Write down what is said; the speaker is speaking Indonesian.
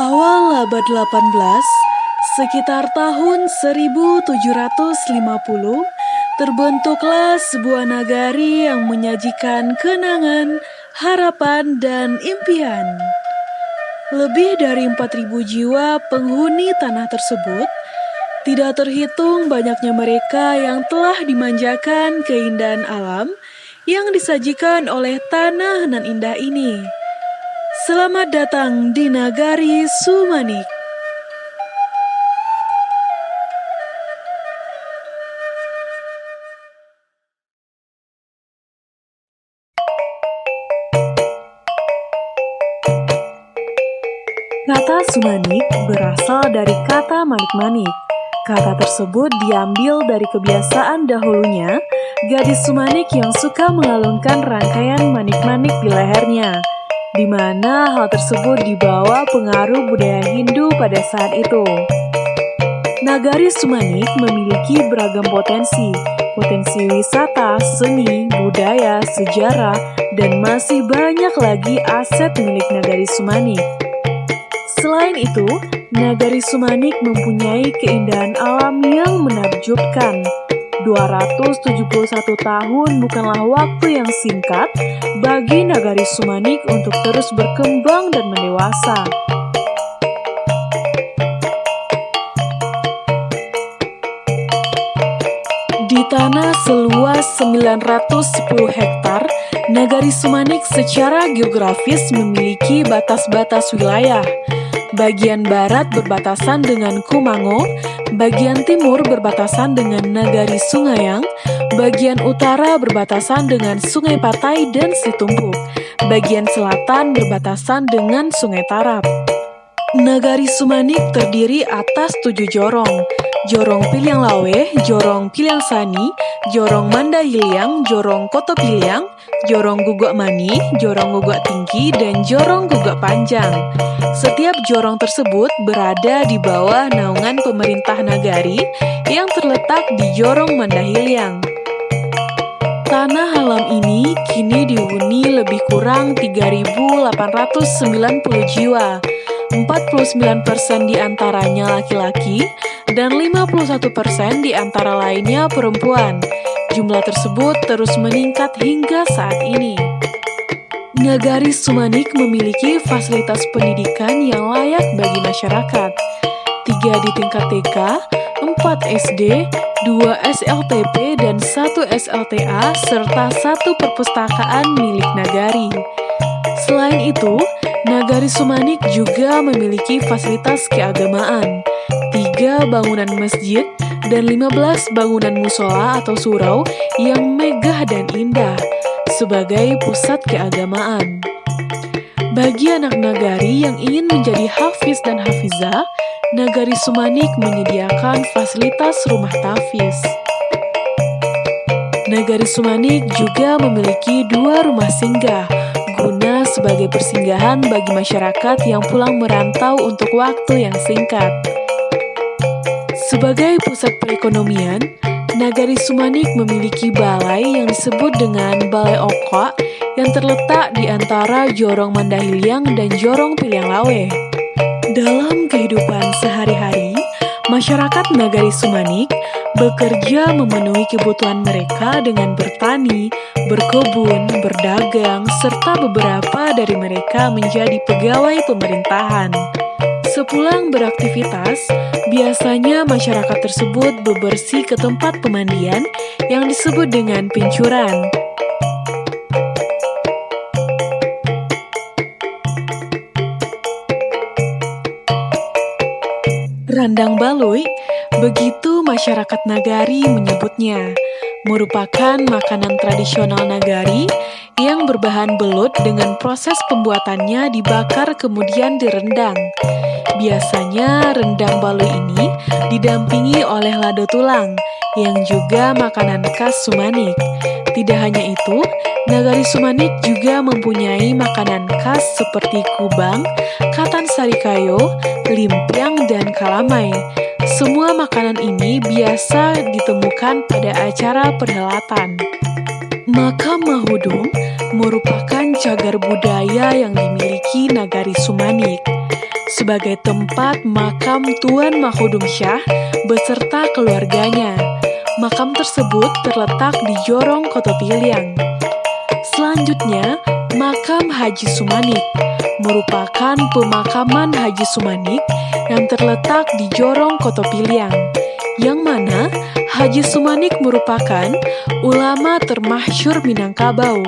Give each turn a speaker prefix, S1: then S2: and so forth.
S1: Awal abad 18, sekitar tahun 1750, terbentuklah sebuah nagari yang menyajikan kenangan, harapan, dan impian. Lebih dari 4.000 jiwa penghuni tanah tersebut, tidak terhitung banyaknya mereka yang telah dimanjakan keindahan alam yang disajikan oleh tanah nan indah ini. Selamat datang di Nagari Sumanik. Kata Sumanik berasal dari kata manik-manik. Kata tersebut diambil dari kebiasaan dahulunya gadis Sumanik yang suka mengalunkan rangkaian manik-manik di lehernya, di mana hal tersebut dibawa pengaruh budaya Hindu pada saat itu. Nagari Sumanik memiliki beragam potensi wisata, seni, budaya, sejarah, dan masih banyak lagi aset milik Nagari Sumanik. Selain itu, Nagari Sumanik mempunyai keindahan alam yang menakjubkan. 271 tahun bukanlah waktu yang singkat bagi Nagari Sumanik untuk terus berkembang dan mendewasa. Di tanah seluas 910 hektar, Nagari Sumanik secara geografis memiliki batas-batas wilayah. Bagian barat berbatasan dengan Kumango, bagian timur berbatasan dengan Nagari Sungayang, bagian utara berbatasan dengan Sungai Patai dan Situmbuk, bagian selatan berbatasan dengan Sungai Tarap. Nagari Sumanik terdiri atas 7 jorong: Jorong Piliang Lawe, Jorong Piliang Sani, Jorong Mandahiliang, Jorong Koto Piliang, Jorong Gugak Mani, Jorong Gugak Tinggi, dan Jorong Gugak Panjang. Setiap jorong tersebut berada di bawah naungan pemerintah nagari yang terletak di Jorong Mandahiliang. Tanah alam ini kini dihuni lebih kurang 3.890 jiwa. 49% diantaranya laki-laki dan 51% diantara lainnya perempuan. Jumlah tersebut terus meningkat hingga saat ini. Nagari Sumanik memiliki fasilitas pendidikan yang layak bagi masyarakat. 3 di tingkat TK, 4 SD, 2 SLTP, dan 1 SLTA, serta 1 perpustakaan milik Nagari. Selain itu, Nagari Sumanik juga memiliki fasilitas keagamaan, 3 bangunan masjid, dan 15 bangunan musola atau surau yang megah dan indah sebagai pusat keagamaan. Bagi anak nagari yang ingin menjadi hafiz dan hafizah, Nagari Sumanik menyediakan fasilitas rumah tahfiz. Nagari Sumanik juga memiliki 2 rumah singgah guna sebagai persinggahan bagi masyarakat yang pulang merantau untuk waktu yang singkat. Sebagai pusat perekonomian, Nagari Sumanik memiliki balai yang disebut dengan Balai Okok yang terletak di antara Jorong Mandahiliang dan Jorong Piliang Lawe. Dalam kehidupan sehari-hari, masyarakat Nagari Sumanik bekerja memenuhi kebutuhan mereka dengan bertani, berkebun, berdagang, serta beberapa dari mereka menjadi pegawai pemerintahan. Sepulang beraktivitas, biasanya masyarakat tersebut bebersih ke tempat pemandian yang disebut dengan pincuran. Randang Baloi, begitu masyarakat Nagari menyebutnya, merupakan makanan tradisional Nagari yang berbahan belut dengan proses pembuatannya dibakar kemudian direndang. Biasanya rendang baloi ini didampingi oleh lado tulang, yang juga makanan khas Sumanik. Tidak hanya itu, Nagari Sumanik juga mempunyai makanan khas seperti kubang, katan sarikayo, limpiang, dan kalamay. Semua makanan ini biasa ditemukan pada acara perhelatan. Makam Mahudum merupakan cagar budaya yang dimiliki Nagari Sumanik. sebagai tempat makam Tuan Mahudum Syah beserta keluarganya. Makam tersebut terletak di Jorong Koto Piliang. Selanjutnya, makam Haji Sumanik merupakan pemakaman Haji Sumanik yang terletak di Jorong Koto Piliang, yang mana Haji Sumanik merupakan ulama termasyhur Minangkabau